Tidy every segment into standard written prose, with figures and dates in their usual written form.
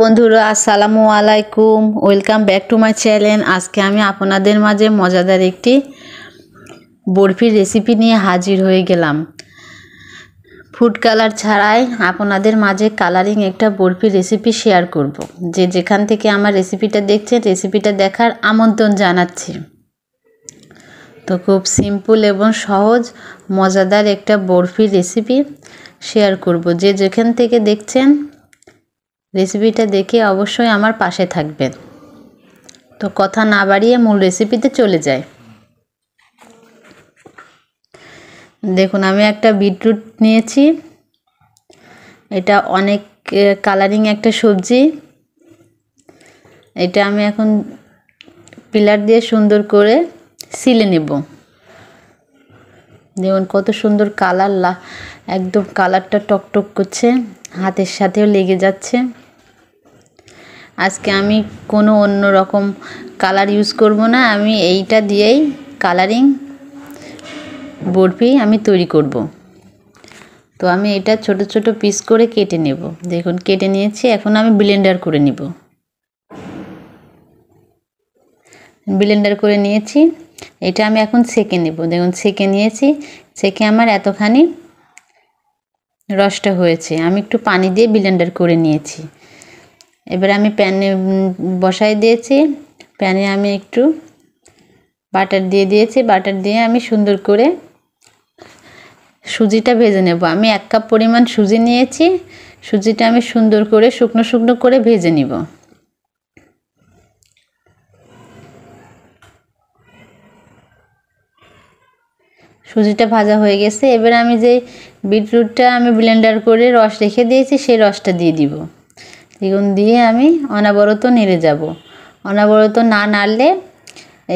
বন্ধুরা আসসালামু আলাইকুম, welcome back to my channel. আজকে আমি আপনাদের মাঝে মজাদার একটি বরফির রেসিপি নিয়ে হাজির হয়ে গেলাম। ফুড কালার ছাড়াই আপনাদের মাঝে কালারিং একটা বরফির রেসিপি শেয়ার করব। যে যেখান থেকে আমার রেসিপিটা দেখছেন, রেসিপিটা দেখার আমন্ত্রণ জানাচ্ছি। তো খুব সিম্পল এবং সহজ মজাদার একটা বরফির রেসিপি শেয়ার করব। যে যেখান থেকে দেখছেন রেসিপিটা দেখে অবশ্যই আমার পাশে থাকবেন। তো কথা না বাড়িয়ে মূল রেসিপিতে চলে যাই। দেখুন, আমি একটা বিটরুট নিয়েছি। এটা অনেক কালারিং একটা সবজি। এটা আমি এখন পিলার দিয়ে সুন্দর করে ছিলে নেব। দেখুন কত সুন্দর কালার, একদম কালারটা টকটক করছে, হাতের সাথেও লেগে যাচ্ছে। আজকে আমি কোনো অন্য রকম কালার ইউজ করব না, আমি এইটা দিয়েই কালারিং বরফি আমি তৈরি করব। তো আমি এটা ছোট ছোট পিস করে কেটে নেব। দেখুন কেটে নিয়েছি, এখন আমি ব্লেন্ডার করে নিব। ব্লেন্ডার করে নিয়েছি, এটা আমি এখন সেকে নেব। দেখুন সেকে নিয়েছি, সেকে আমার এতখানি রসটা হয়েছে। আমি একটু পানি দিয়ে ব্লেন্ডার করে নিয়েছি। এবার আমি প্যানে বসাই দিয়েছি। প্যানে আমি একটু বাটার দিয়ে দিয়েছি। বাটার দিয়ে আমি সুন্দর করে সুজিটা ভেজে নেব। আমি 1 কাপ পরিমাণ সুজি নিয়েছি। সুজিটা আমি সুন্দর করে শুকনো শুকনো করে ভেজে নিব। সুজিটা ভাজা হয়ে গেছে। এবার আমি যে বিটরুটটা আমি ব্লেন্ডার করে রস রেখে দিয়েছি, সেই রসটা দিয়ে দিব। দ্বিগুণ দিয়ে আমি অনবরত নেড়ে যাব। অনবরত না নাড়লে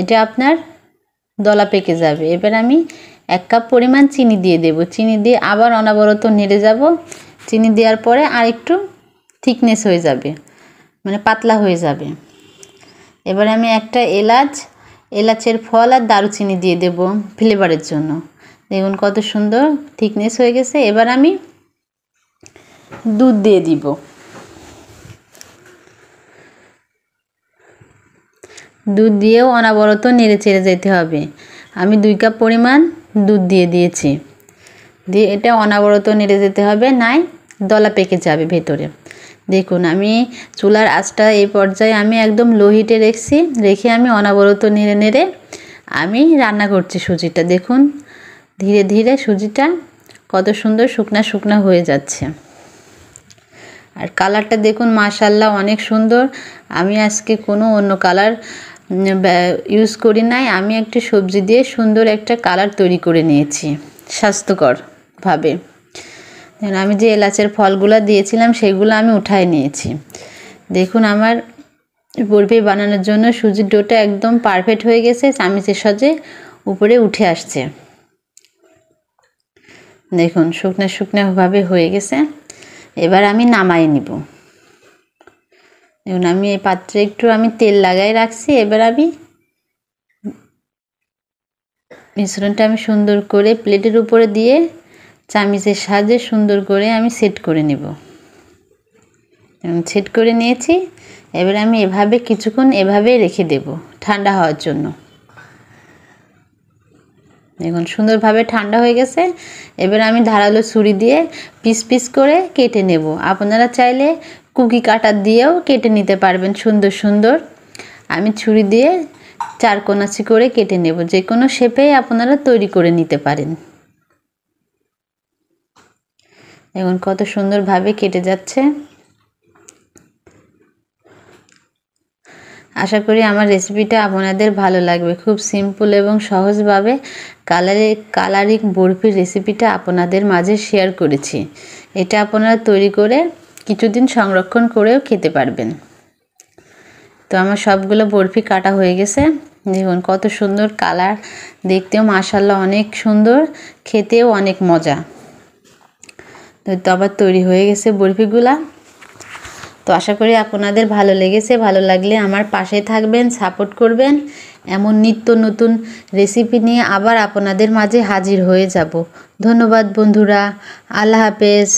এটা আপনার দলা পেকে যাবে। এবার আমি 1 কাপ পরিমাণ চিনি দিয়ে দেব। চিনি দিয়ে আবার অনবরত নেড়ে যাব। চিনি দেওয়ার পরে আর একটু থিকনেস হয়ে যাবে, মানে পাতলা হয়ে যাবে। এবার আমি একটা এলাচের ফল আর দারুচিনি দিয়ে দেব ফ্লেভারের জন্য। দেখুন কত সুন্দর থিকনেস হয়ে গেছে। এবার আমি দুধ দিয়ে দিব। দুধ দিয়েও অনবরত নেড়ে চেড়ে যেতে হবে। আমি 2 কাপ পরিমাণ দুধ দিয়ে দিয়েছি। দিয়ে এটা অনবরত নেড়ে যেতে হবে, নাই দলা পেকে যাবে ভেতরে। দেখুন আমি চুলার আঁচটা এই পর্যায়ে আমি একদম লো হিটে রেখে আমি অনবরত নেড়ে নেড়ে আমি রান্না করছি সুজিটা। দেখুন ধীরে ধীরে সুজিটা কত সুন্দর শুকনা শুকনা হয়ে যাচ্ছে। আর কালারটা দেখুন মাশাআল্লাহ অনেক সুন্দর। আমি আজকে কোনো অন্য কালার ইউজ করি নাই। আমি একটি সবজি দিয়ে সুন্দর একটা কালার তৈরি করে নিয়েছি স্বাস্থ্যকরভাবে। আমি যে এলাচের ফলগুলো দিয়েছিলাম সেগুলো আমি উঠায় নিয়েছি। দেখুন আমার বরফি বানানোর জন্য সুজির ডোটা একদম পারফেক্ট হয়ে গেছে, চামচের সাহায্যে উপরে উঠে আসছে। দেখুন শুকনো শুকনোভাবে হয়ে গেছে। এবার আমি নামাই নিব। দেখুন আমি এই পাত্রে একটু আমি তেল লাগাই রাখছি। এবার আমি মিশ্রণটা আমি সুন্দর করে প্লেটের উপরে দিয়ে চামচের সাহায্যে সুন্দর করে আমি সেট করে নেব। সেট করে নিয়েছি। এবার আমি এভাবে কিছুক্ষণ এভাবে রেখে দেব ঠান্ডা হওয়ার জন্য। দেখুন সুন্দরভাবে ঠান্ডা হয়ে গেছে। এবার আমি ধারালো ছুরি দিয়ে পিস পিস করে কেটে নেব। আপনারা চাইলে কুকি কাটার দিয়েও কেটে নিতে পারবেন সুন্দর সুন্দর। আমি ছুরি দিয়ে 4 কোনাচি করে কেটে নেব। যে কোনো শেপেই আপনারা তৈরি করে নিতে পারেন। দেখুন কত সুন্দরভাবে কেটে যাচ্ছে। আশা করি আমার রেসিপিটা আপনাদের ভালো লাগবে। খুব সিম্পল এবং সহজভাবে কালারিং বরফির রেসিপিটা আপনাদের মাঝে শেয়ার করেছি। এটা আপনারা তৈরি করে কিছুদিন সংরক্ষণ করেও খেতে পারবেন। তো আমার সবগুলো বরফি কাটা হয়ে গেছে। দেখুন কত সুন্দর কালার, দেখতেও মাশাআল্লাহ অনেক সুন্দর, খেতেও অনেক মজা। তো আবার তৈরি হয়ে গেছে বরফিগুলা। তো আশা করি আপনাদের ভালো লেগেছে। ভালো লাগলে আমার পাশে থাকবেন, সাপোর্ট করবেন। এমন নিত্য নতুন রেসিপি নিয়ে আবার আপনাদের মাঝে হাজির হয়ে যাব। ধন্যবাদ বন্ধুরা, আল্লাহ হাফেজ।